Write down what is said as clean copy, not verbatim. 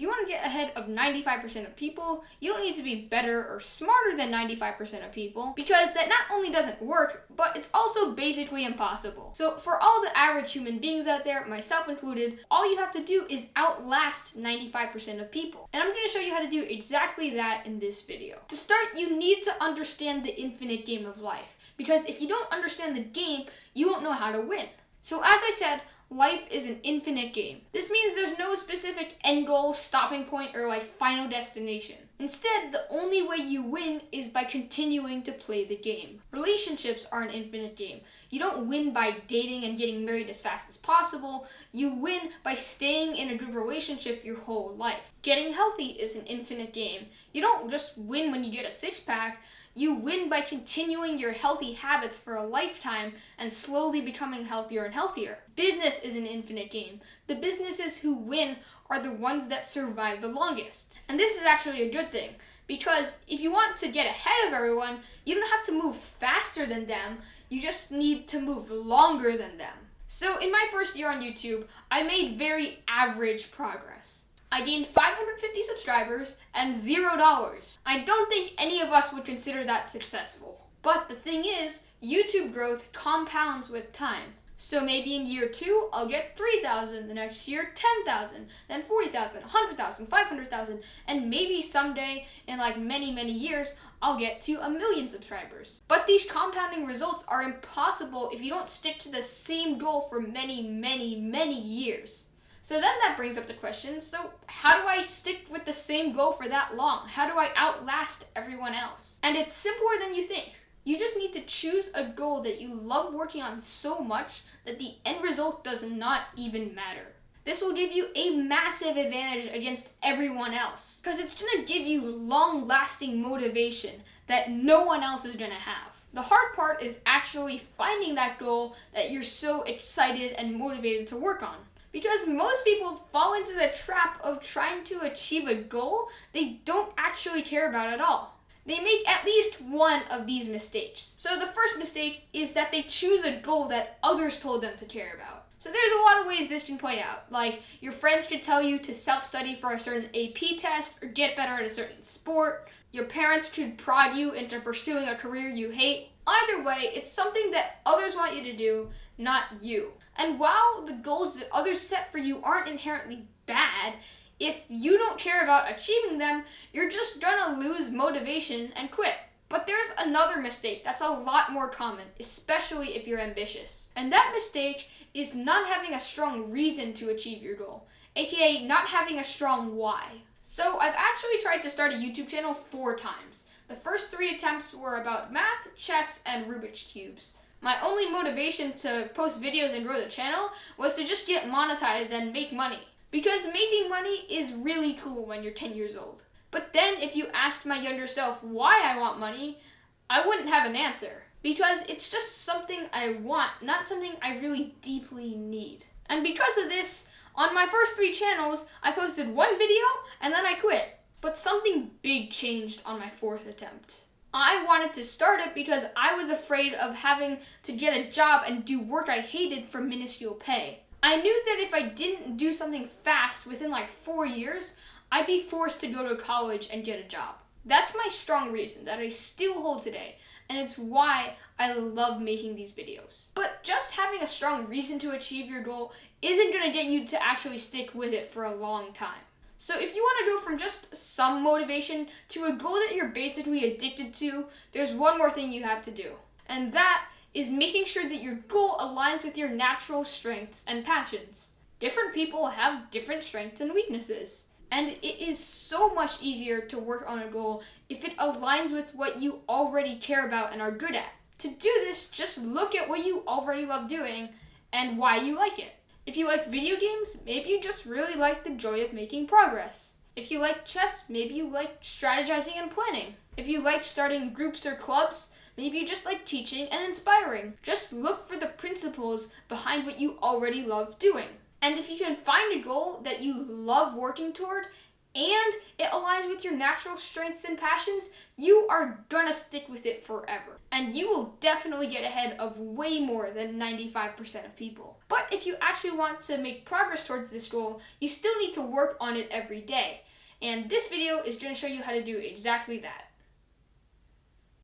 if you want to get ahead of 95% of people, you don't need to be better or smarter than 95% of people, because that not only doesn't work, but it's also basically impossible. So for all the average human beings out there, myself included, all you have to do is outlast 95% of people. And I'm going to show you how to do exactly that in this video. To start, you need to understand the infinite game of life, because if you don't understand the game, you won't know how to win. So as I said, life is an infinite game. This means there's no specific end goal, stopping point, or final destination. Instead, the only way you win is by continuing to play the game. Relationships are an infinite game. You don't win by dating and getting married as fast as possible. You win by staying in a good relationship your whole life. Getting healthy is an infinite game. You don't just win when you get a six-pack. You win by continuing your healthy habits for a lifetime and slowly becoming healthier and healthier. Business is an infinite game. The businesses who win are the ones that survive the longest. And this is actually a good thing, because if you want to get ahead of everyone, you don't have to move faster than them, you just need to move longer than them. So in my first year on YouTube, I made very average progress. I gained 550 subscribers and $0. I don't think any of us would consider that successful. But the thing is, YouTube growth compounds with time. So maybe in year 2, I'll get 3,000, the next year 10,000, then 40,000, 100,000, 500,000, and maybe someday in many years, I'll get to 1 million subscribers. But these compounding results are impossible if you don't stick to the same goal for many years. So then that brings up the question, so how do I stick with the same goal for that long? How do I outlast everyone else? And it's simpler than you think. You just need to choose a goal that you love working on so much that the end result does not even matter. This will give you a massive advantage against everyone else, because it's going to give you long-lasting motivation that no one else is going to have. The hard part is actually finding that goal that you're so excited and motivated to work on. Because most people fall into the trap of trying to achieve a goal they don't actually care about at all. They make at least one of these mistakes. So the first mistake is that they choose a goal that others told them to care about. So there's a lot of ways this can play out. Like, your friends could tell you to self-study for a certain AP test or get better at a certain sport. Your parents could prod you into pursuing a career you hate. Either way, it's something that others want you to do, not you. And while the goals that others set for you aren't inherently bad, if you don't care about achieving them, you're just gonna lose motivation and quit. But there's another mistake that's a lot more common, especially if you're ambitious. And that mistake is not having a strong reason to achieve your goal, aka not having a strong why. So I've actually tried to start a YouTube channel 4 times. The first 3 attempts were about math, chess, and Rubik's Cubes. My only motivation to post videos and grow the channel was to just get monetized and make money. Because making money is really cool when you're 10 years old. But then if you asked my younger self why I want money, I wouldn't have an answer. Because it's just something I want, not something I really deeply need. And because of this, on my first 3 channels, I posted 1 video and then I quit. But something big changed on my 4th attempt. I wanted to start it because I was afraid of having to get a job and do work I hated for minuscule pay. I knew that if I didn't do something fast within 4 years, I'd be forced to go to college and get a job. That's my strong reason that I still hold today, and it's why I love making these videos. But just having a strong reason to achieve your goal isn't going to get you to actually stick with it for a long time. So if you want to go from just some motivation to a goal that you're basically addicted to, there's one more thing you have to do. And that is making sure that your goal aligns with your natural strengths and passions. Different people have different strengths and weaknesses. And it is so much easier to work on a goal if it aligns with what you already care about and are good at. To do this, just look at what you already love doing and why you like it. If you like video games, maybe you just really like the joy of making progress. If you like chess, maybe you like strategizing and planning. If you like starting groups or clubs, maybe you just like teaching and inspiring. Just look for the principles behind what you already love doing. And if you can find a goal that you love working toward, and it aligns with your natural strengths and passions, you are gonna stick with it forever. And you will definitely get ahead of way more than 95% of people. But if you actually want to make progress towards this goal, you still need to work on it every day. And this video is going to show you how to do exactly that.